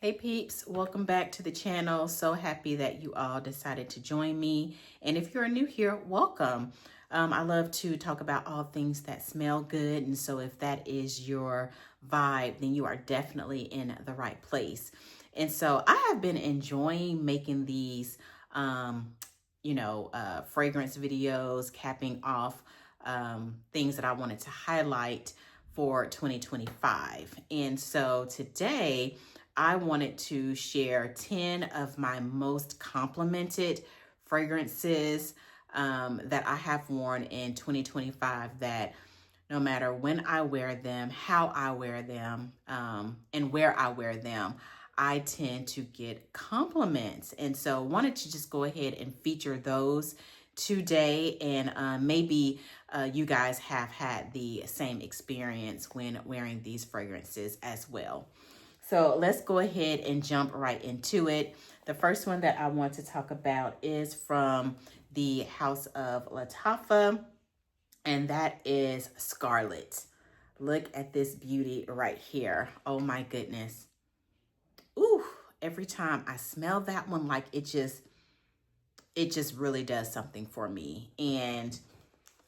Hey peeps, welcome back to the channel. So happy that you all decided to join me. And if you're new here, welcome. I love to talk about all things that smell good. And so if that is your vibe, then you are definitely in the right place. And so I have been enjoying making these, fragrance videos, capping off things that I wanted to highlight for 2025. And so today, I wanted to share 10 of my most complimented fragrances that I have worn in 2025 that no matter when I wear them, how I wear them, and where I wear them, I tend to get compliments. And so wanted to just go ahead and feature those today, and maybe you guys have had the same experience when wearing these fragrances as well. So let's go ahead and jump right into it. The first one that I want to talk about is from the House of Latafa, and that is Scarlet. Look at this beauty right here. Oh my goodness. Ooh, every time I smell that one, like it just really does something for me. And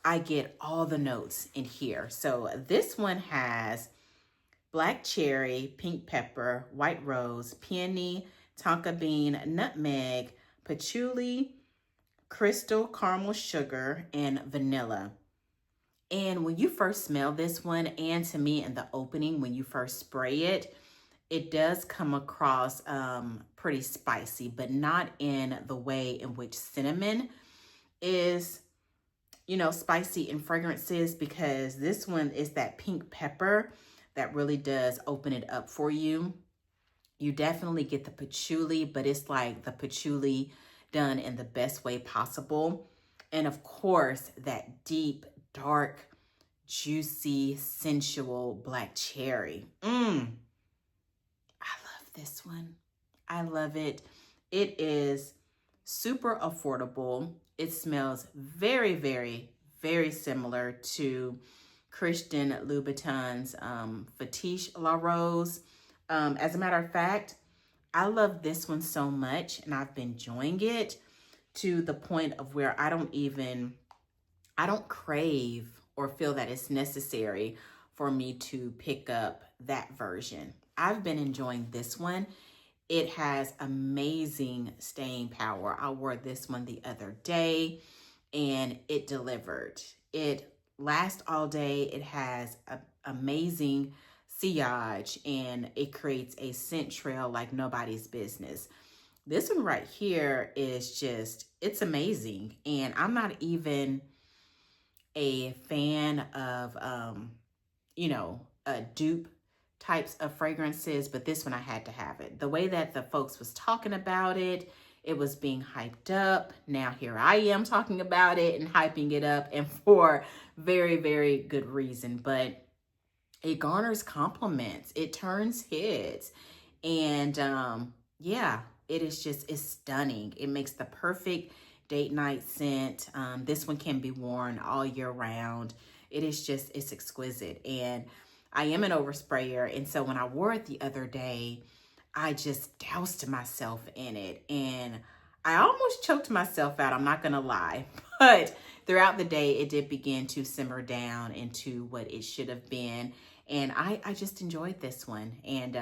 I get all the notes in here. So this one has black cherry, pink pepper, white rose, peony, tonka bean, nutmeg, patchouli, crystal caramel sugar, and vanilla. And when you first smell this one, and to me in the opening, when you first spray it, it does come across pretty spicy, but not in the way in which cinnamon is, spicy in fragrances, because this one is that pink pepper that really does open it up for you. You definitely get the patchouli, but it's like the patchouli done in the best way possible. And of course, that deep, dark, juicy, sensual black cherry. I love this one. I love it. It is super affordable. It smells very, very, very similar to Christian Louboutin's Fetiche La Rose. As a matter of fact, I love this one so much, and I've been enjoying it to the point of where I don't crave or feel that it's necessary for me to pick up that version. I've been enjoying this one. It has amazing staying power. I wore this one the other day and it delivered. It lasts all day. It has an amazing sillage and it creates a scent trail like nobody's business. This one right here is it's amazing. And I'm not even a fan of, dupe types of fragrances, but this one I had to have it. The way that the folks was talking about it, it was being hyped up. Now here I am talking about it and hyping it up, and for very, very good reason. But it garners compliments. It turns heads. And yeah, it's stunning. It makes the perfect date night scent. This one can be worn all year round. It's exquisite. And I am an oversprayer. And so when I wore it the other day, I just doused myself in it. And I almost choked myself out, I'm not gonna lie. But throughout the day, it did begin to simmer down into what it should have been. And I just enjoyed this one. And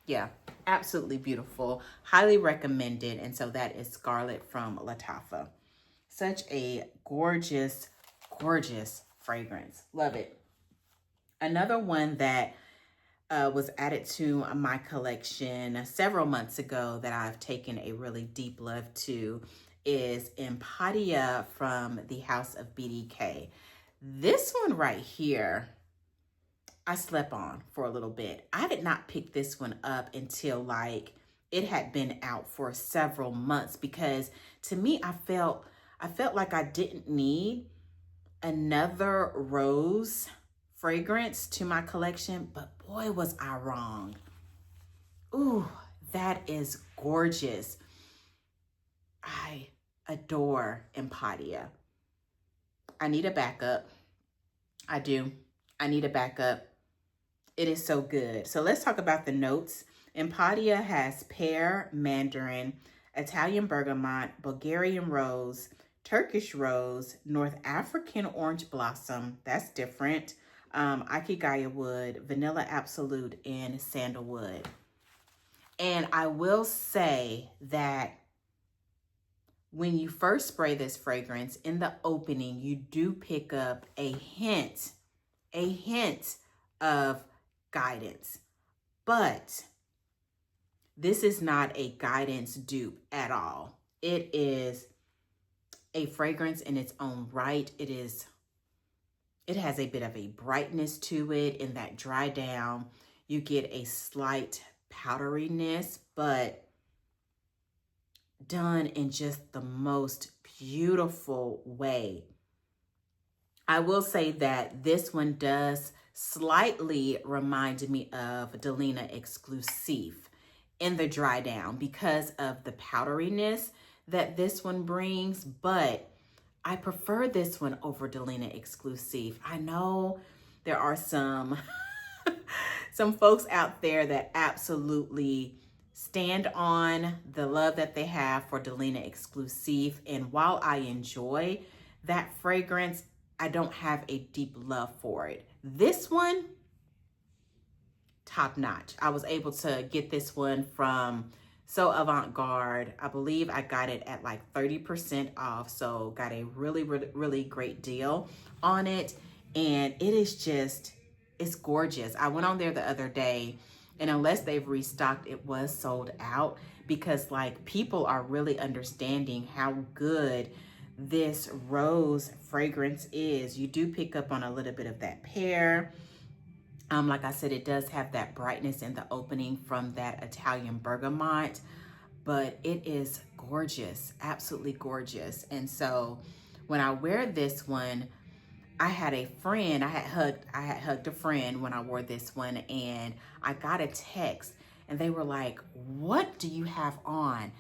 yeah, absolutely beautiful. Highly recommended. And so that is Scarlet from Latafa. Such a gorgeous, gorgeous fragrance. Love it. Another one that was added to my collection several months ago that I've taken a really deep love to is Impadia from the House of BDK. This one right here, I slept on for a little bit. I did not pick this one up until like it had been out for several months, because to me, I felt like I didn't need another rose fragrance to my collection, but boy, was I wrong. Ooh, that is gorgeous. I adore Impadia. I need a backup. I do. I need a backup. It is so good. So let's talk about the notes Impadia has pear, mandarin, Italian bergamot, Bulgarian rose, Turkish rose, North African orange blossom, that's different, Akigaya wood, vanilla absolute, and sandalwood. And I will say that when you first spray this fragrance, in the opening, you do pick up a hint of guidance. But this is not a guidance dupe at all. It is a fragrance in its own right. It has a bit of a brightness to it. In that dry down, you get a slight powderiness, but done in just the most beautiful way. I will say that this one does slightly remind me of Delina Exclusive in the dry down because of the powderiness that this one brings, but I prefer this one over Delina Exclusive. I know there are some folks out there that absolutely stand on the love that they have for Delina Exclusive, and while I enjoy that fragrance, I don't have a deep love for it. This one, top notch. I was able to get this one from So Avant-Garde. I believe I got it at like 30% off, so got a really, really, really great deal on it. And it is just, it's gorgeous. I went on there the other day, and unless they've restocked, it was sold out, because like people are really understanding how good this rose fragrance is. You do pick up on a little bit of that pear. Like I said, it does have that brightness in the opening from that Italian bergamot, but it is gorgeous, absolutely gorgeous. And so when I wear this one, I had a friend, I had hugged a friend when I wore this one, and I got a text and they were like, "What do you have on?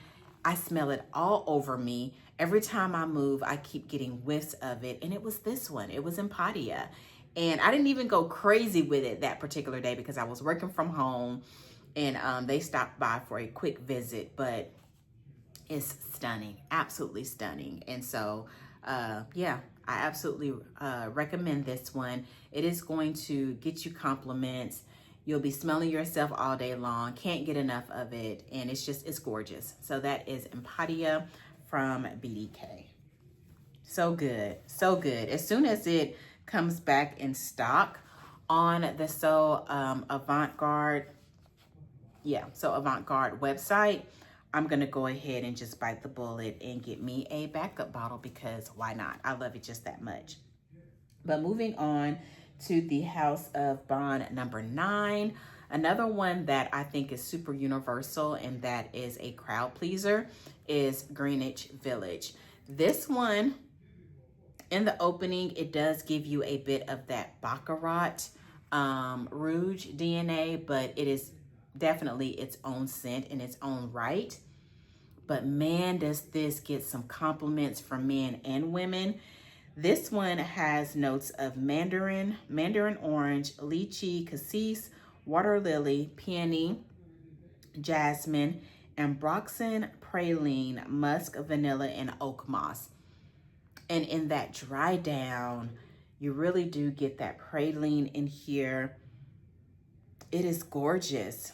I smell it all over me. Every time I move, I keep getting whiffs of it." And it was this one, it was Impadia. And I didn't even go crazy with it that particular day because I was working from home, and they stopped by for a quick visit, but it's stunning, absolutely stunning. And so, yeah, I absolutely recommend this one. It is going to get you compliments. You'll be smelling yourself all day long. Can't get enough of it. And it's gorgeous. So that is Impadia from BDK. So good, so good. As soon as it comes back in stock on the So Avant-Garde website, I'm gonna go ahead and just bite the bullet and get me a backup bottle, because why not? I love it just that much. But moving on to the House of Bond number 9, another one that I think is super universal and that is a crowd pleaser is Greenwich Village. This one, in the opening, it does give you a bit of that Baccarat Rouge DNA, but it is definitely its own scent in its own right. But man, does this get some compliments from men and women. This one has notes of mandarin orange, lychee, cassis, water lily, peony, jasmine, ambroxan, praline, musk, vanilla, and oak moss. And in that dry down, you really do get that praline in here. It is gorgeous.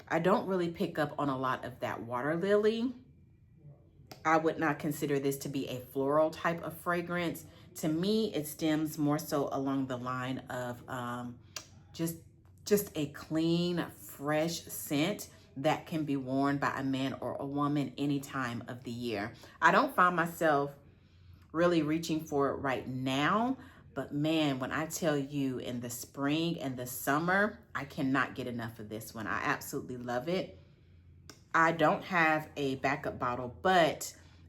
I don't really pick up on a lot of that water lily. I would not consider this to be a floral type of fragrance. To me, it stems more so along the line of just a clean, fresh scent that can be worn by a man or a woman any time of the year. I don't find myself really reaching for it right now, but man, when I tell you in the spring and the summer, I cannot get enough of this one. I absolutely love it. I don't have a backup bottle,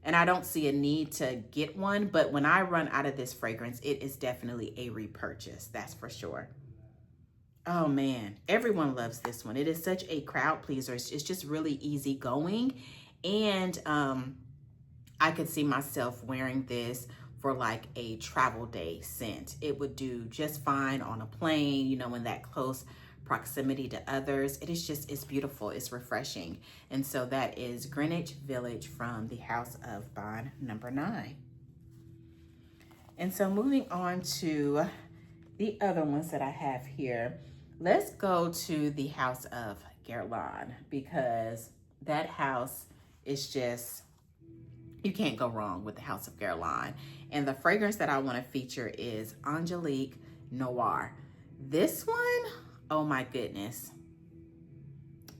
and I don't see a need to get one, but when I run out of this fragrance, it is definitely a repurchase, that's for sure. Oh man, everyone loves this one. It is such a crowd pleaser. It's just really easy going, and I could see myself wearing this for like a travel day scent. It would do just fine on a plane, you know, in that close proximity to others. It is just, it's beautiful, it's refreshing. And so that is Greenwich Village from the House of Bond number 9. And so moving on to the other ones that I have here, let's go to the House of Guerlain, because that house is just, you can't go wrong with the House of Guerlain. And the fragrance that I want to feature is Angelique Noir. This one, oh my goodness.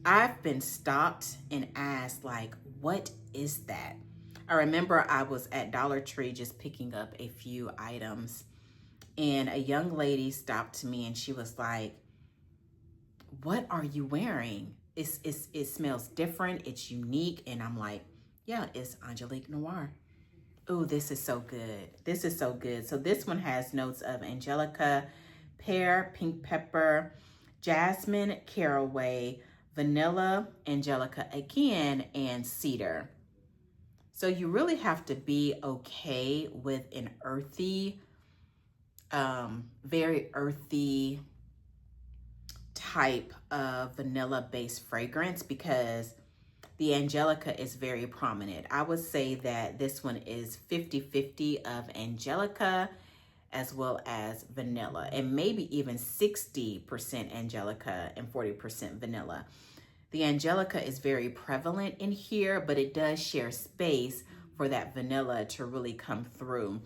I've been stopped and asked, like, what is that? I remember I was at Dollar Tree just picking up a few items, and a young lady stopped me and she was like, what are you wearing? It smells different, it's unique. And I'm like, yeah, it's Angelique Noir. Oh, this is so good. This is so good. So this one has notes of Angelica, pear, pink pepper, jasmine, caraway, vanilla, Angelica again, and cedar. So you really have to be okay with an earthy, very earthy type of vanilla-based fragrance, because the Angelica is very prominent. I would say that this one is 50-50 of Angelica as well as vanilla, and maybe even 60% Angelica and 40% vanilla. The Angelica is very prevalent in here, but it does share space for that vanilla to really come through.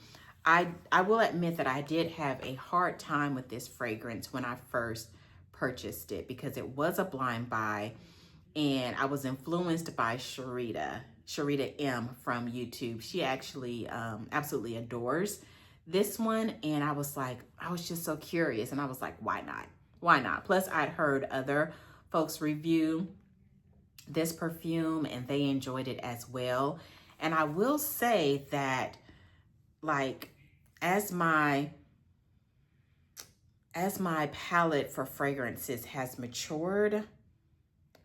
I will admit that I did have a hard time with this fragrance when I first purchased it, because it was a blind buy, and I was influenced by Sharita M from YouTube. She actually absolutely adores this one, and I was like, I was just so curious, and I was like, why not? Why not? Plus, I'd heard other folks review this perfume and they enjoyed it as well. And I will say that, like, as my palette for fragrances has matured,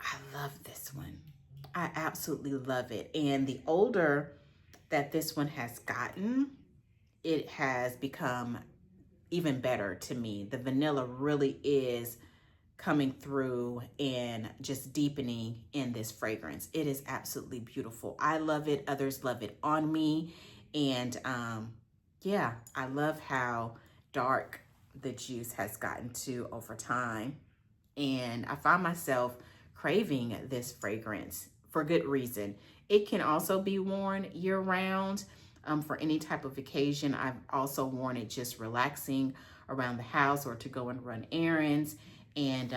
I love this one. I absolutely love it. And the older that this one has gotten, it has become even better to me. The vanilla really is coming through and just deepening in this fragrance. It is absolutely beautiful. I love it. Others love it on me. And yeah, I love how dark the juice has gotten to over time. And I find myself craving this fragrance for good reason. It can also be worn year round for any type of occasion. I've also worn it just relaxing around the house or to go and run errands. And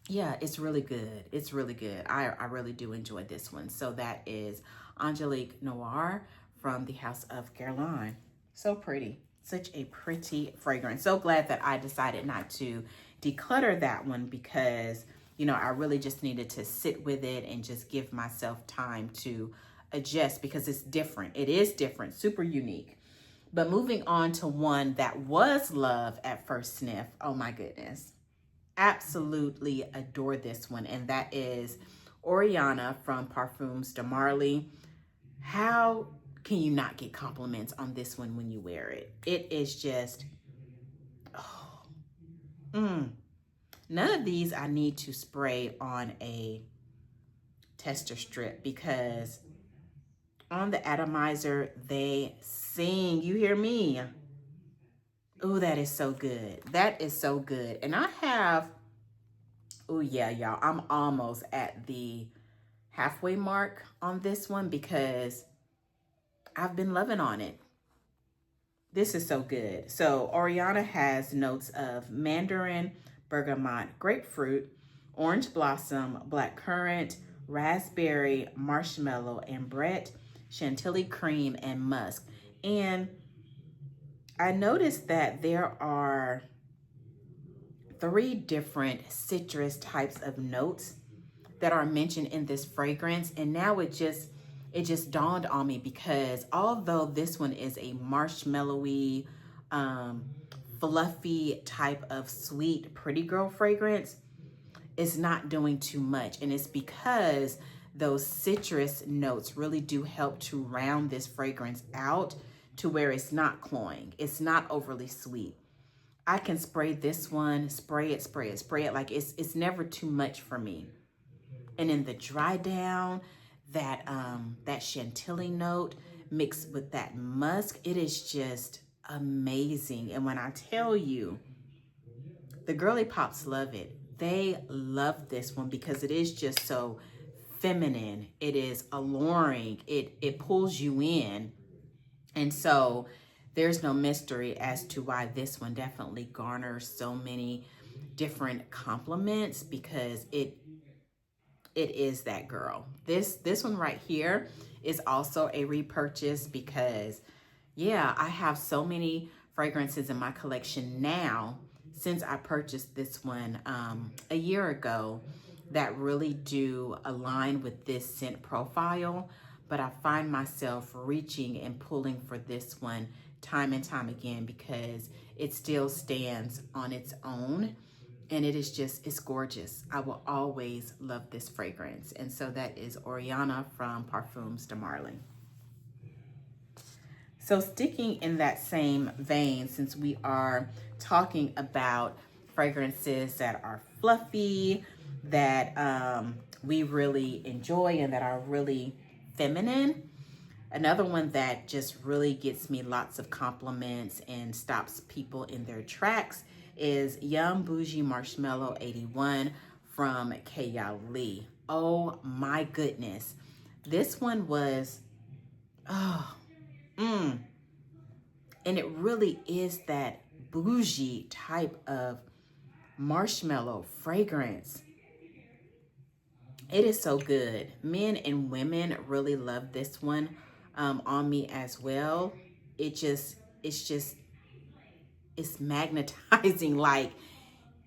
yeah, it's really good. It's really good. I really do enjoy this one. So that is Angelique Noir from the House of Guerlain. So pretty. Such a pretty fragrance. So glad that I decided not to declutter that one, because, you know, I really just needed to sit with it and just give myself time to adjust, because it's different. It is different, super unique. But moving on to one that was love at first sniff. Oh my goodness. Absolutely adore this one, and that is Oriana from Parfums de Marly. How can you not get compliments on this one when you wear it? It is just, oh, None of these I need to spray on a tester strip, because on the atomizer, they sing. You hear me? Oh, that is so good. That is so good. And I have, oh yeah, y'all, I'm almost at the halfway mark on this one, because I've been loving on it. This is so good. So Oriana has notes of mandarin, bergamot, grapefruit, orange blossom, blackcurrant, raspberry, marshmallow, ambrette, chantilly cream, and musk. And I noticed that there are 3 different citrus types of notes that are mentioned in this fragrance. And now it just dawned on me, because although this one is a marshmallowy, fluffy type of sweet pretty girl fragrance, it's not doing too much. And it's because those citrus notes really do help to round this fragrance out to where it's not cloying. It's not overly sweet. I can spray this one, spray it, spray it, spray it. Like it's never too much for me. And in the dry down, that chantilly note mixed with that musk, it is just amazing. And when I tell you, the girly pops love it. They love this one because it is just so feminine. It is alluring. It pulls you in. And so there's no mystery as to why this one definitely garners so many different compliments, because it is that girl. This one right here is also a repurchase because, yeah, I have so many fragrances in my collection now since I purchased this one a year ago that really do align with this scent profile. But I find myself reaching and pulling for this one time and time again because it still stands on its own. And it is just, it's gorgeous. I will always love this fragrance. And so that is Oriana from Parfums de Marlin. So sticking in that same vein, since we are talking about fragrances that are fluffy, that we really enjoy and that are really feminine, another one that just really gets me lots of compliments and stops people in their tracks is Yum Bougie Marshmallow 81 from Kayali. Oh my goodness. This one was, and it really is that bougie type of marshmallow fragrance. It is so good. Men and women really love this one on me as well. It's magnetizing. Like,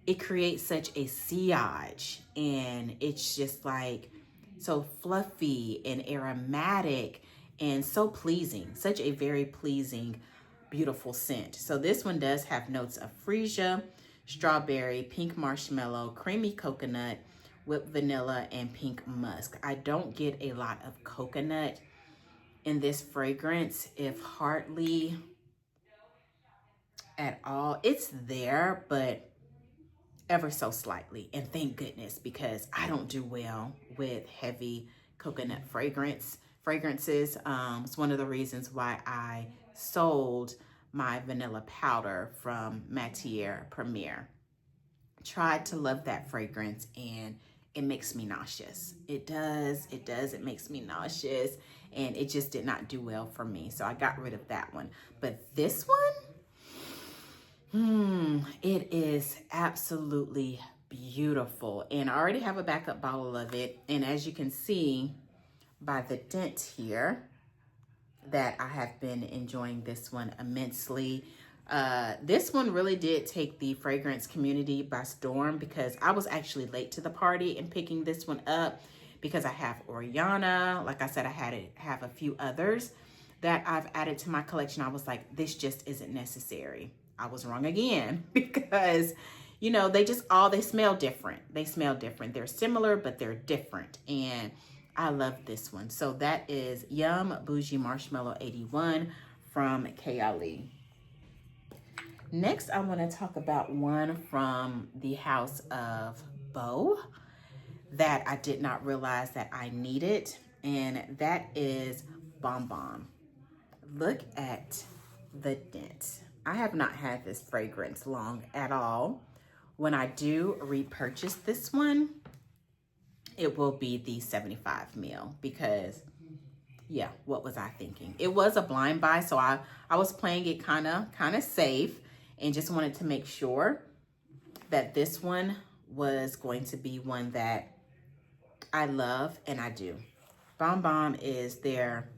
it creates such a sillage, and it's just like so fluffy and aromatic and so pleasing. Such a very pleasing, beautiful scent. So this one does have notes of freesia, strawberry, pink marshmallow, creamy coconut, whipped vanilla, and pink musk. I don't get a lot of coconut in this fragrance, if hardly at all. It's there, but ever so slightly. And thank goodness, because I don't do well with heavy coconut fragrances. It's one of the reasons why I sold my vanilla powder from Matiere Premier. Tried to love that fragrance, and it makes me nauseous. It makes me nauseous, and it just did not do well for me. So I got rid of that one. But this one, it is absolutely beautiful. And I already have a backup bottle of it. And as you can see by the dent here, that I have been enjoying this one immensely. This one really did take the fragrance community by storm, because I was actually late to the party in picking this one up, because I have Oriana. Like I said, I have a few others that I've added to my collection. I was like, this just isn't necessary. I was wrong again, because, you know, they smell different. They smell different. They're similar, but they're different. And I love this one. So that is Yum Bougie Marshmallow 81 from Kayali. Next, I want to talk about one from the house of Bo that I did not realize that I needed, and that is Bonbon. Look at the dent. I have not had this fragrance long at all. When I do repurchase this one, it will be the 75 ml, because, yeah, what was I thinking? It was a blind buy, so I was playing it kind of safe, and just wanted to make sure that this one was going to be one that I love, and I do. Bonbon is their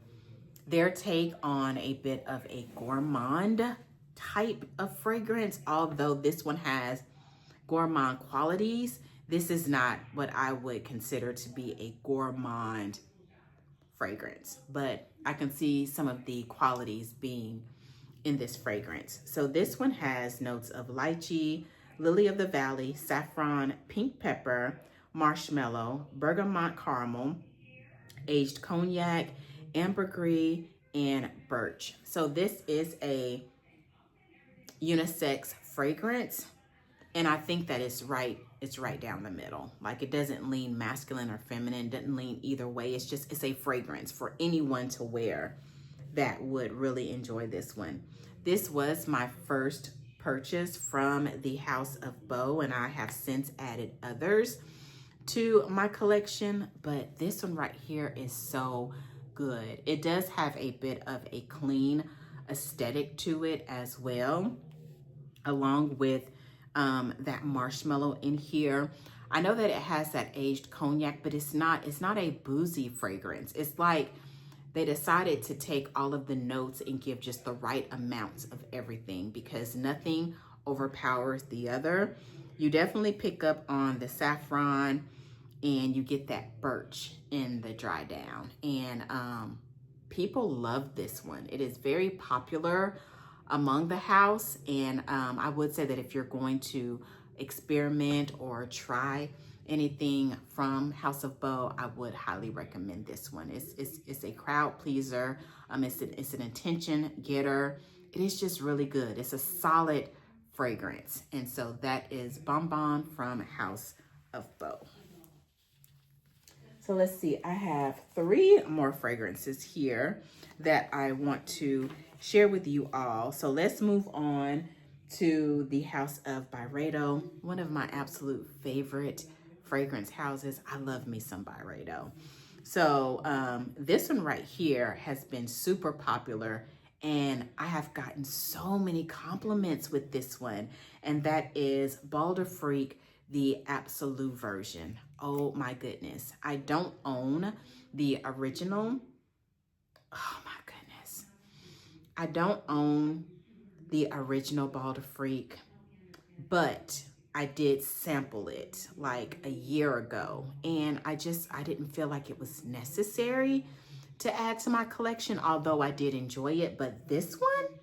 take on a bit of a gourmand type of fragrance. Although this one has gourmand qualities, this is not what I would consider to be a gourmand fragrance, but I can see some of the qualities being in this fragrance. So this one has notes of lychee, lily of the valley, saffron, pink pepper, marshmallow, bergamot caramel, aged cognac, ambergris, and birch. So this is a unisex fragrance. And I think that it's right down the middle. Like, it doesn't lean masculine or feminine, it doesn't lean either way. It's a fragrance for anyone to wear that would really enjoy this one. This was my first purchase from the House of Bo, and I have since added others to my collection, but this one right here is so good. It does have a bit of a clean aesthetic to it as well, along with that marshmallow in here. I know that it has that aged cognac, but it's not a boozy fragrance. It's like they decided to take all of the notes and give just the right amounts of everything, because nothing overpowers the other. You definitely pick up on the saffron, and you get that birch in the dry down. And people love this one. It is very popular among the house. And I would say that if you're going to experiment or try anything from House of Bo, I would highly recommend this one. It's a crowd pleaser. It's an attention getter. It is just really good. It's a solid fragrance. And so that is Bonbon from House of Bo. So let's see, I have 3 more fragrances here that I want to share with you all. So let's move on to the House of Byredo, one of my absolute favorite fragrance houses. I love me some Byredo. So this one right here has been super popular, and I have gotten so many compliments with this one, and that is Baldafrique, the Absolou version. Oh my goodness. I don't own the original. Oh my goodness. I don't own the original Baldafrique, but I did sample it like a year ago, and I didn't feel like it was necessary to add to my collection, although I did enjoy it. But this one,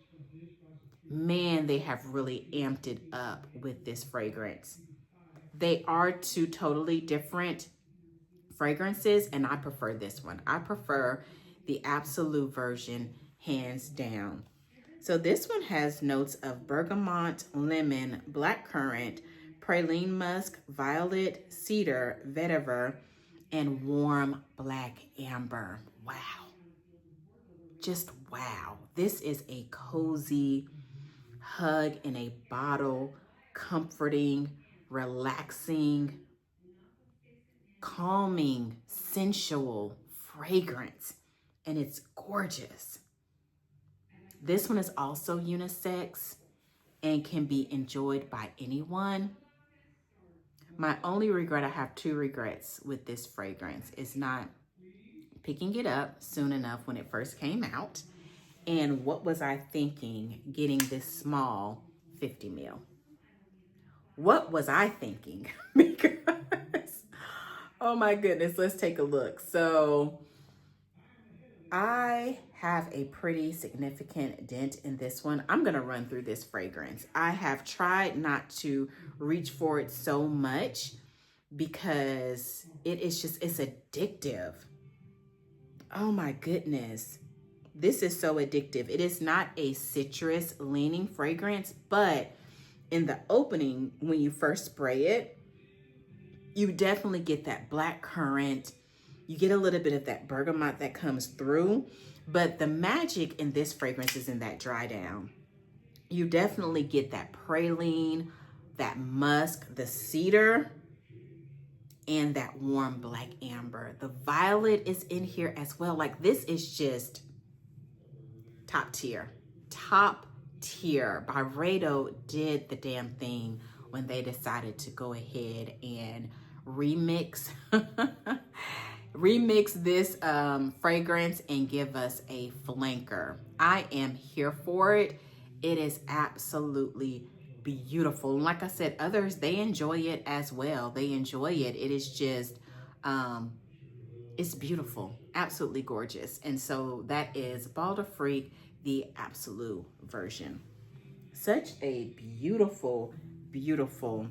man, they have really amped it up with this fragrance. They are 2 totally different fragrances, and I prefer this one. I prefer the Absolou version, hands down. So this one has notes of bergamot, lemon, blackcurrant, praline musk, violet, cedar, vetiver, and warm black amber. Wow. Just wow. This is a cozy hug in a bottle, comforting, relaxing, calming, sensual fragrance, and it's gorgeous. This one is also unisex and can be enjoyed by anyone. My only regret, I have 2 regrets with this fragrance, is not picking it up soon enough when it first came out. And what was I thinking getting this small 50 ml? What was I thinking? Because, oh my goodness, let's take a look. So I have a pretty significant dent in this one. I'm gonna run through this fragrance. I have tried not to reach for it so much because it's addictive. Oh my goodness. This is so addictive. It is not a citrus leaning fragrance, but in the opening, when you first spray it, you definitely get that black currant. You get a little bit of that bergamot that comes through, but the magic in this fragrance is in that dry down. You definitely get that praline, that musk, the cedar, and that warm black amber. The violet is in here as well. Like, this is just top tier. Top tier. Byredo did the damn thing when they decided to go ahead and remix this fragrance and give us a flanker. I am here for it. It is absolutely beautiful. And like I said, others, they enjoy it as well. They enjoy it. It is just, it's beautiful, absolutely gorgeous. And so that is Baldafrique, the Absolou version. Such a beautiful, beautiful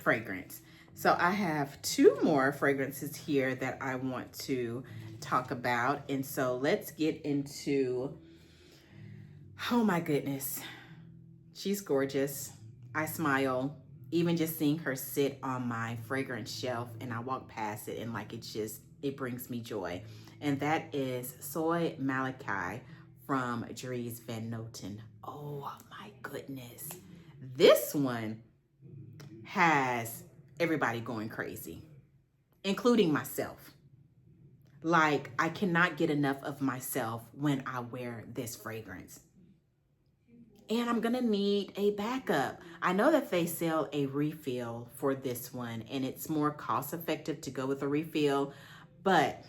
fragrance. So I have 2 more fragrances here that I want to talk about. And so let's get into, oh my goodness, she's gorgeous. I smile, even just seeing her sit on my fragrance shelf and I walk past it and like it brings me joy. And that is Soie Malaquais from Dries Van Noten. Oh my goodness. This one has everybody going crazy, including myself. Like, I cannot get enough of myself when I wear this fragrance. And I'm gonna need a backup. I know that they sell a refill for this one and it's more cost effective to go with a refill, but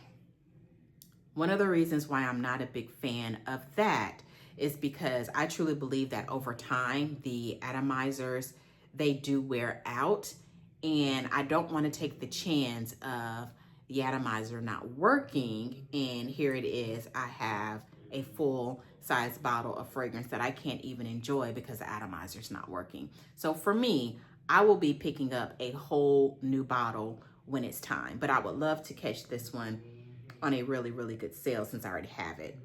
one of the reasons why I'm not a big fan of that is because I truly believe that over time, the atomizers, they do wear out, and I don't want to take the chance of the atomizer not working, and here it is, I have a full size bottle of fragrance that I can't even enjoy because the atomizer's not working. So for me, I will be picking up a whole new bottle when it's time, but I would love to catch this one on a really, really good sale since I already have it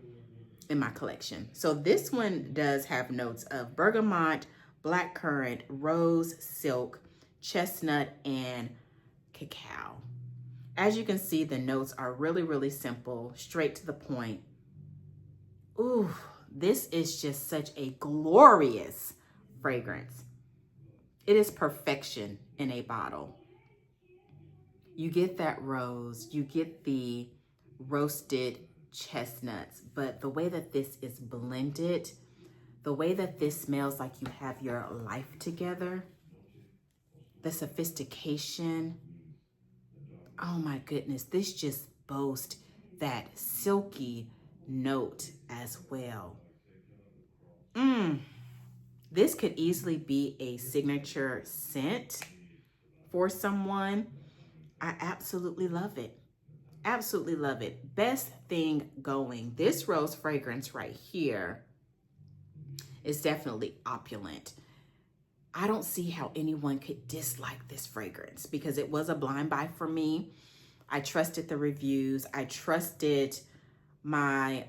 in my collection. So this one does have notes of bergamot, blackcurrant, rose, silk, chestnut, and cacao. As you can see, the notes are really, really simple, straight to the point. Ooh, this is just such a glorious fragrance. It is perfection in a bottle. You get that rose, you get the roasted chestnuts, but the way that this is blended, the way that this smells like you have your life together, the sophistication, oh my goodness, this just boasts that silky note as well. This could easily be a signature scent for someone. I absolutely love it. Absolutely love it. Best thing going. This rose fragrance right here is definitely opulent. I don't see how anyone could dislike this fragrance because it was a blind buy for me. I trusted the reviews. I trusted my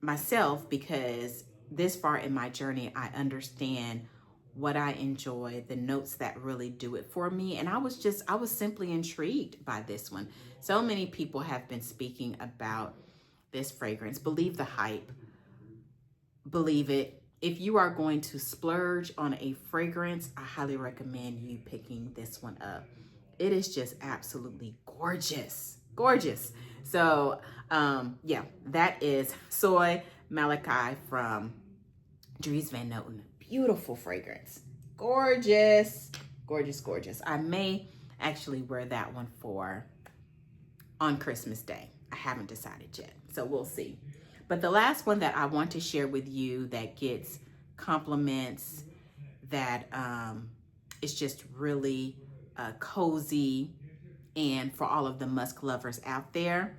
myself because this far in my journey, I understand what I enjoy, the notes that really do it for me. And I was simply intrigued by this one. So many people have been speaking about this fragrance. Believe the hype. Believe it. If you are going to splurge on a fragrance, I highly recommend you picking this one up. It is just absolutely gorgeous. Gorgeous. So yeah, that is Soie Malaquais from Dries Van Noten. Beautiful fragrance. Gorgeous. Gorgeous, gorgeous. I may actually wear that one on Christmas Day. I haven't decided yet, so we'll see. But the last one that I want to share with you that gets compliments, that is just really cozy, and for all of the musk lovers out there,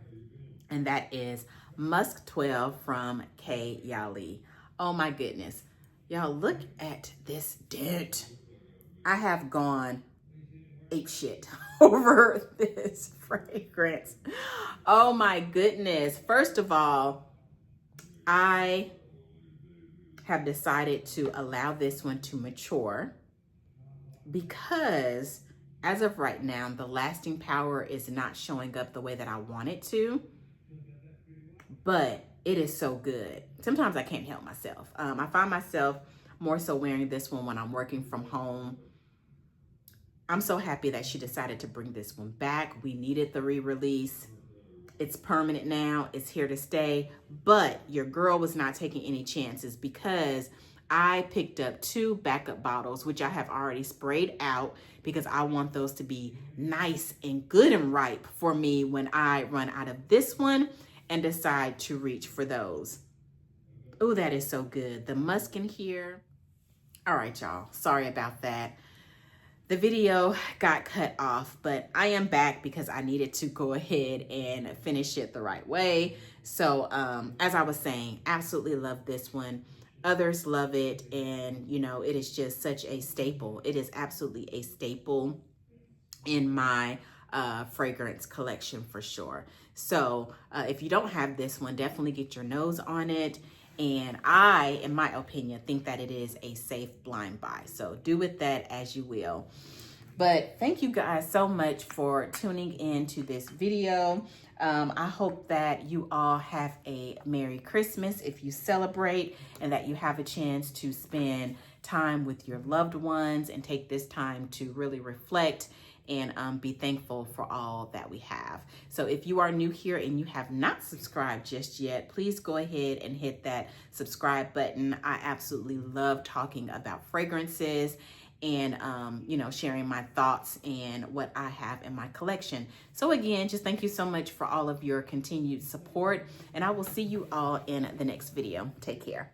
and that is Musk 12 from Kayali. Oh my goodness. Y'all, look at this dent. I have gone ape shit over this fragrance. Oh my goodness. First of all, I have decided to allow this one to mature because as of right now, the lasting power is not showing up the way that I want it to, but it is so good. Sometimes I can't help myself. I find myself more so wearing this one when I'm working from home. I'm so happy that she decided to bring this one back. We needed the re-release. It's permanent now. It's here to stay. But your girl was not taking any chances because I picked up 2 backup bottles, which I have already sprayed out because I want those to be nice and good and ripe for me when I run out of this one and decide to reach for those. Oh, that is so good. The musk in here. All right, y'all. Sorry about that. The video got cut off, but I am back because I needed to go ahead and finish it the right way. So as I was saying, absolutely love this one. Others love it, and you know, it is just such a staple. It is absolutely a staple in my fragrance collection for sure. So if you don't have this one, definitely get your nose on it. And I, in my opinion, think that it is a safe blind buy. So do with that as you will. But thank you guys so much for tuning in to this video. I hope that you all have a Merry Christmas if you celebrate, and that you have a chance to spend time with your loved ones and take this time to really reflect and be thankful for all that we have. So if you are new here and you have not subscribed just yet, please go ahead and hit that subscribe button. I absolutely love talking about fragrances and sharing my thoughts and what I have in my collection. So again, just thank you so much for all of your continued support, and I will see you all in the next video. Take care.